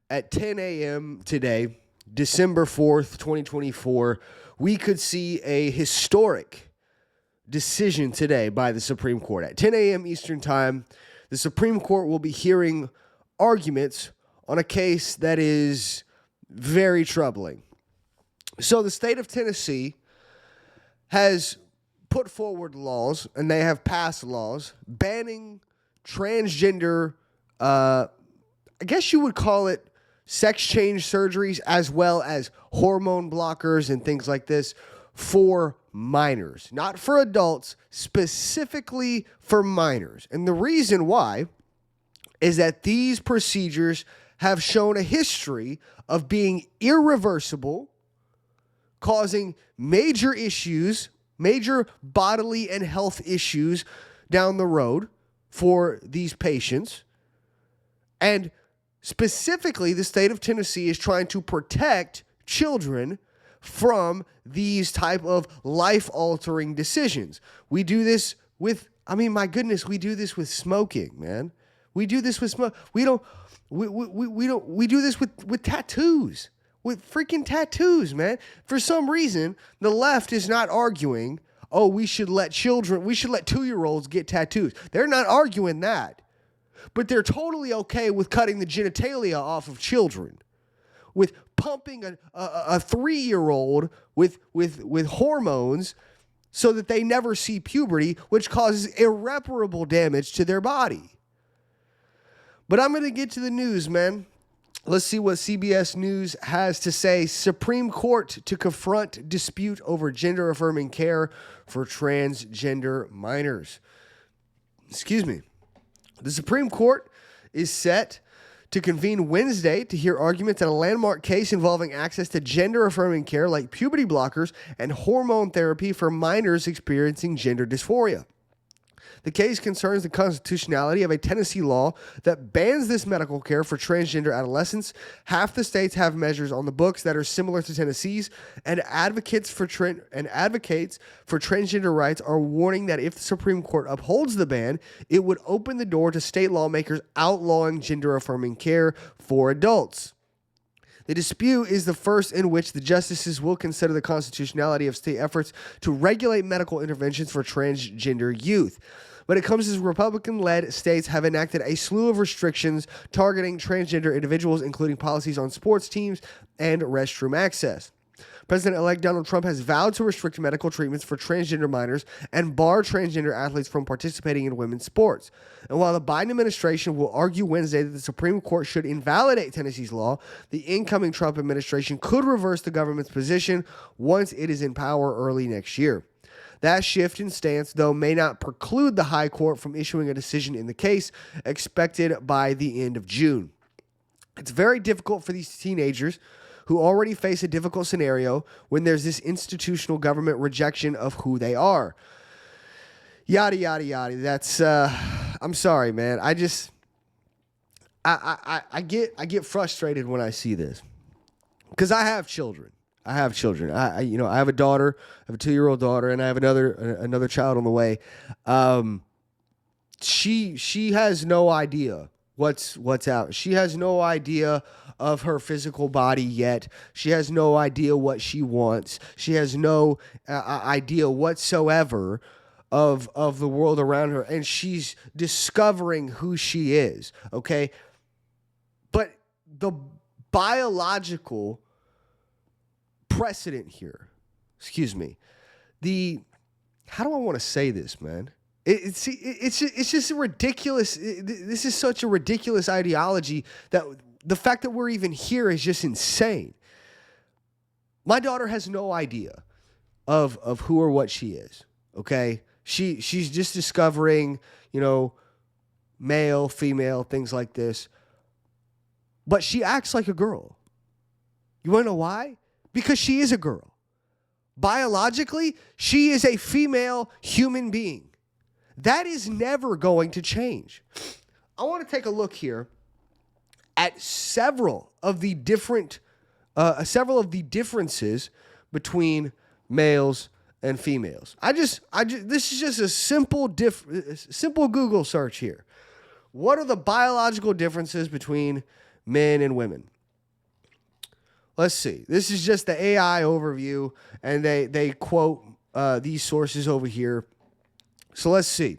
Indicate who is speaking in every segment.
Speaker 1: at 10 a.m. today, December 4th, 2024, we could see a historic decision today by the Supreme Court. At 10 a.m. Eastern Time, the Supreme Court will be hearing arguments on a case that is very troubling. So the state of Tennessee has put forward laws, and they have passed laws banning transgender, I guess you would call it sex change surgeries, as well as hormone blockers and things like this for minors, not for adults, specifically for minors. And the reason why is that these procedures have shown a history of being irreversible, causing major issues, major bodily and health issues down the road for these patients. And specifically, the state of Tennessee is trying to protect children from these type of life-altering decisions. We do this with, my goodness, we do this with smoking, man. We do this with smoke. We do this with tattoos. With freaking tattoos, man. For some reason, the left is not arguing, oh, we should let 2-year-olds get tattoos. They're not arguing that. But they're totally okay with cutting the genitalia off of children, with pumping a 3-year-old with hormones so that they never see puberty, which causes irreparable damage to their body. But I'm going to get to the news, man. Let's see what CBS News has to say. Supreme Court to confront dispute over gender-affirming care for transgender minors. Excuse me. The Supreme Court is set to convene Wednesday to hear arguments in a landmark case involving access to gender-affirming care like puberty blockers and hormone therapy for minors experiencing gender dysphoria. The case concerns the constitutionality of a Tennessee law that bans this medical care for transgender adolescents. Half the states have measures on the books that are similar to Tennessee's, and advocates for transgender rights are warning that if the Supreme Court upholds the ban, it would open the door to state lawmakers outlawing gender-affirming care for adults. The dispute is the first in which the justices will consider the constitutionality of state efforts to regulate medical interventions for transgender youth. But it comes as Republican-led states have enacted a slew of restrictions targeting transgender individuals, including policies on sports teams and restroom access. President-elect Donald Trump has vowed to restrict medical treatments for transgender minors and bar transgender athletes from participating in women's sports. And while the Biden administration will argue Wednesday that the Supreme Court should invalidate Tennessee's law, the incoming Trump administration could reverse the government's position once it is in power early next year. That shift in stance, though, may not preclude the high court from issuing a decision in the case, expected by the end of June. It's very difficult for these teenagers who already face a difficult scenario when there's this institutional government rejection of who they are. Yada, yada, yada. That's, I'm sorry, man. I get frustrated when I see this because I have children. I have a daughter, I have a 2-year-old daughter, and I have another child on the way. She has no idea what's out. She has no idea of her physical body yet. She has no idea what she wants. She has no idea whatsoever of the world around her, and she's discovering who she is, okay? But the biological precedent here, how do I want to say this, man? It's just a ridiculous. This is such a ridiculous ideology that the fact that we're even here is just insane. My daughter has no idea of who or what she is. Okay, she's just discovering, male, female, things like this. But she acts like a girl. You want to know why? Because she is a girl. Biologically, she is a female human being. That is never going to change. I want to take a look here at several of the differences between males and females. This is just a simple Google search here. What are the biological differences between men and women? Let's see. This is just the AI overview, and they quote these sources over here. So let's see.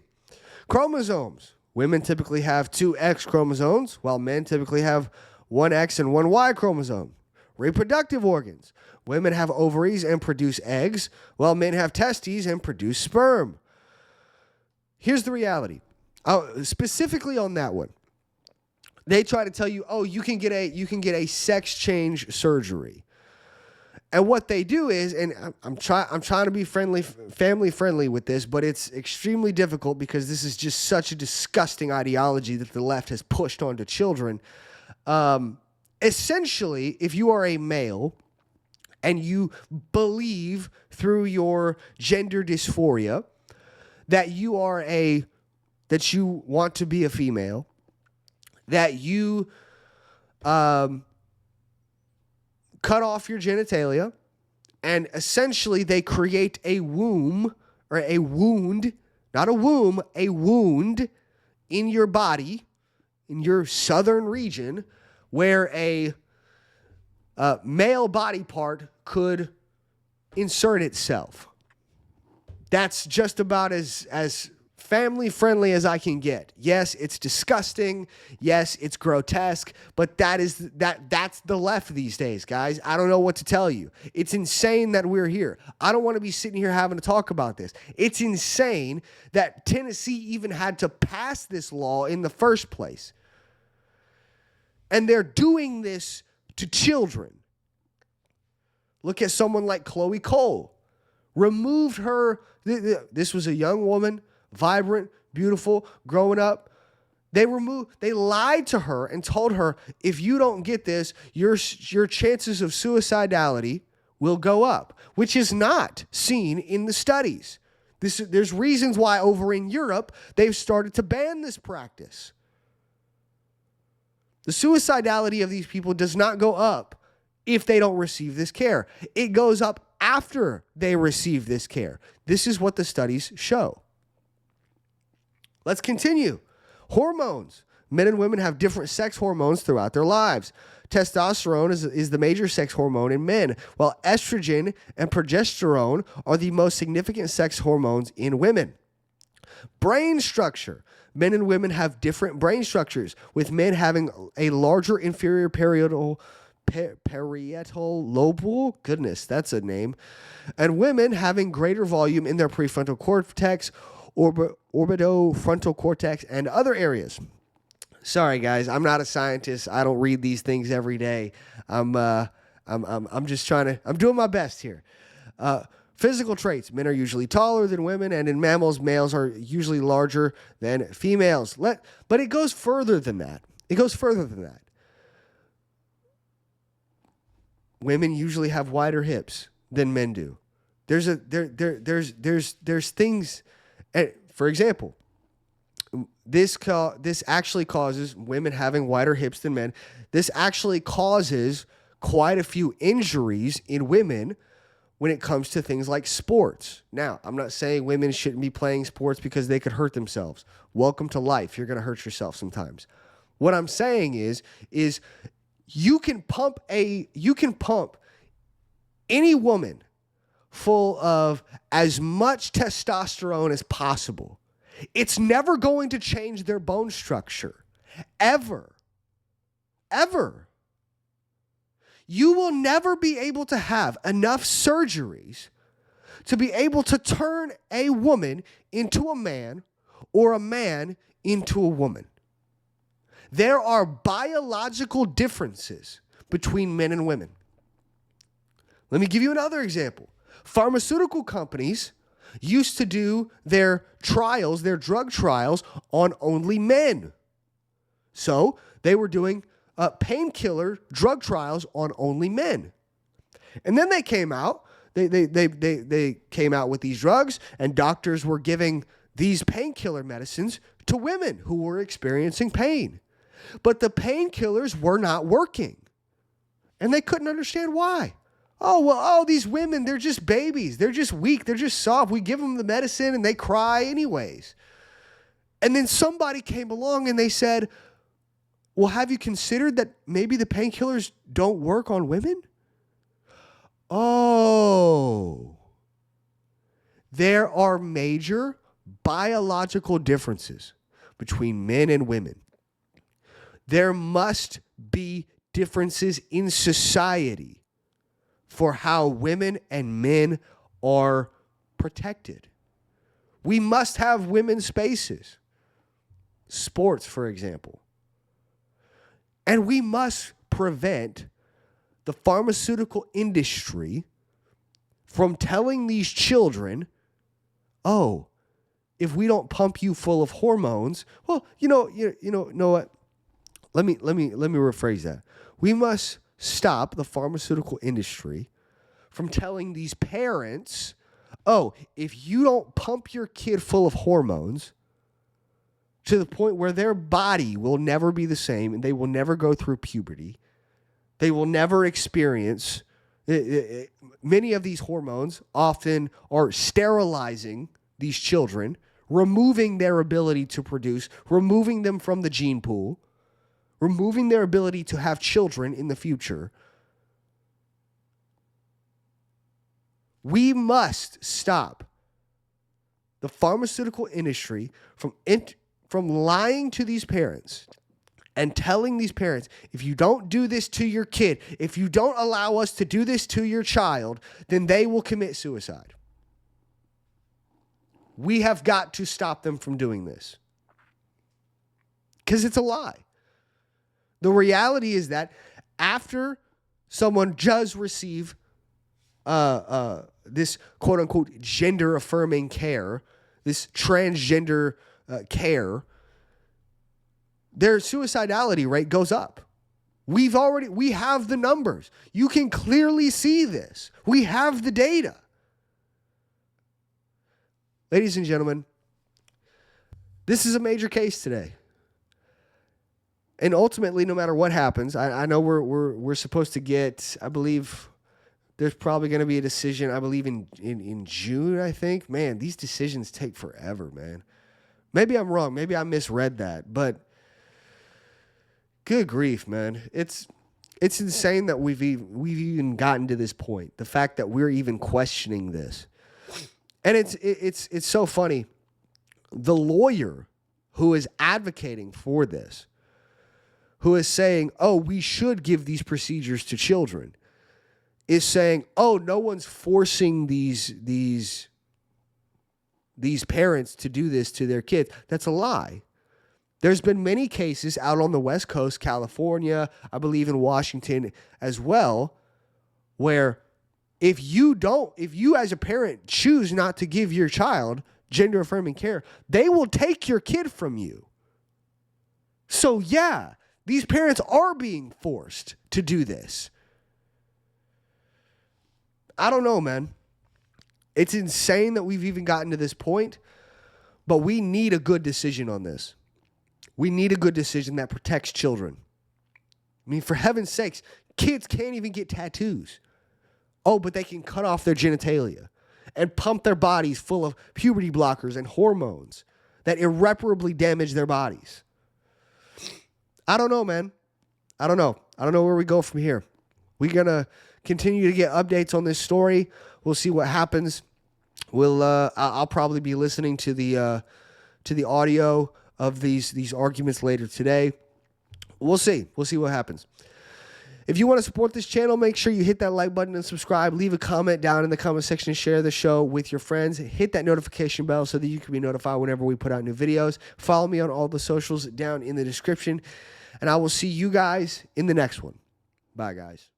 Speaker 1: Chromosomes. Women typically have two X chromosomes, while men typically have one X and one Y chromosome. Reproductive organs. Women have ovaries and produce eggs, while men have testes and produce sperm. Here's the reality. Specifically on that one, they try to tell you, oh, you can get a sex change surgery. And what they do is, and I'm trying to be family friendly with this, but it's extremely difficult because this is just such a disgusting ideology that the left has pushed onto children. Essentially, if you are a male and you believe through your gender dysphoria that you want to be a female, that you cut off your genitalia, and essentially they create a womb, or a wound, not a womb, a wound in your body, in your southern region, where a male body part could insert itself. That's just about as family friendly as I can get. Yes, it's disgusting. Yes, it's grotesque, but that's the left these days, guys. I don't know what to tell you. It's insane that we're here. I don't want to be sitting here having to talk about this. It's insane that Tennessee even had to pass this law in the first place. And they're doing this to children. Look at someone like Chloe Cole. Removed her. This was a young woman, vibrant, beautiful, growing up. They lied to her and told her, if you don't get this, your chances of suicidality will go up, which is not seen in the studies. There's reasons why over in Europe they've started to ban this practice. The suicidality of these people does not go up if they don't receive this care. It goes up after they receive this care. This is what the studies show. Let's continue. Hormones. Men and women have different sex hormones throughout their lives. Testosterone is the major sex hormone in men, while estrogen and progesterone are the most significant sex hormones in women. Brain structure. Men and women have different brain structures, with men having a larger inferior parietal lobule, goodness, that's a name, and women having greater volume in their prefrontal cortex, orbitofrontal cortex, and other areas. Sorry, guys, I'm not a scientist. I don't read these things every day. I'm just I'm doing my best here. Physical traits. Men are usually taller than women, and in mammals, males are usually larger than females. But it goes further than that. Women usually have wider hips than men do. There's things. For example, this actually causes women having wider hips than men. This actually causes quite a few injuries in women when it comes to things like sports. Now, I'm not saying women shouldn't be playing sports because they could hurt themselves. Welcome to life. You're going to hurt yourself sometimes. What I'm saying is you can pump any woman full of as much testosterone as possible. It's never going to change their bone structure. Ever. You will never be able to have enough surgeries to be able to turn a woman into a man or a man into a woman. There are biological differences between men and women. Let me give you another example. Pharmaceutical companies used to do their drug trials on only men. So they were doing painkiller drug trials on only men. And then they came out, they came out with these drugs, and doctors were giving these painkiller medicines to women who were experiencing pain. But the painkillers were not working. And they couldn't understand why. These women, they're just babies. They're just weak. They're just soft. We give them the medicine and they cry anyways. And then somebody came along and they said, well, have you considered that maybe the painkillers don't work on women? Oh, there are major biological differences between men and women. There must be differences in society for how women and men are protected. We must have women's spaces. Sports, for example. And we must prevent the pharmaceutical industry from telling these children, oh, if we don't pump you full of hormones, well, you know what? Let me rephrase that. We must stop the pharmaceutical industry from telling these parents, oh, if you don't pump your kid full of hormones to the point where their body will never be the same and they will never go through puberty, they will never experience, many of these hormones often are sterilizing these children, removing their ability to produce, removing them from the gene pool, removing their ability to have children in the future. We must stop the pharmaceutical industry from lying to these parents and telling these parents, if you don't do this to your kid, if you don't allow us to do this to your child, then they will commit suicide. We have got to stop them from doing this. Because it's a lie. The reality is that after someone does receive this quote-unquote gender-affirming care, this transgender care, their suicidality rate goes up. We have the numbers. You can clearly see this. We have the data. Ladies and gentlemen, this is a major case today. And ultimately, no matter what happens, I know we're supposed to get, I believe there's probably going to be a decision, I believe in June, I think. Man, these decisions take forever, man. Maybe I'm wrong. Maybe I misread that. But good grief, man. It's insane that we've even gotten to this point. The fact that we're even questioning this. And it's so funny. The lawyer who is advocating for this, who is saying, oh, we should give these procedures to children, is saying, oh, no one's forcing these parents to do this to their kids. That's a lie. There's been many cases out on the West Coast, California, I believe in Washington as well, where if you as a parent choose not to give your child gender affirming care, they will take your kid from you. So yeah, these parents are being forced to do this. I don't know, man. It's insane that we've even gotten to this point, but we need a good decision on this. We need a good decision that protects children. I mean, for heaven's sakes, kids can't even get tattoos. Oh, but they can cut off their genitalia and pump their bodies full of puberty blockers and hormones that irreparably damage their bodies. I don't know, man. I don't know where we go from here. We're going to continue to get updates on this story. We'll see what happens. I'll probably be listening to the audio of these arguments later today. We'll see. We'll see what happens. If you want to support this channel, make sure you hit that like button and subscribe. Leave a comment down in the comment section. Share the show with your friends. Hit that notification bell so that you can be notified whenever we put out new videos. Follow me on all the socials down in the description. And I will see you guys in the next one. Bye, guys.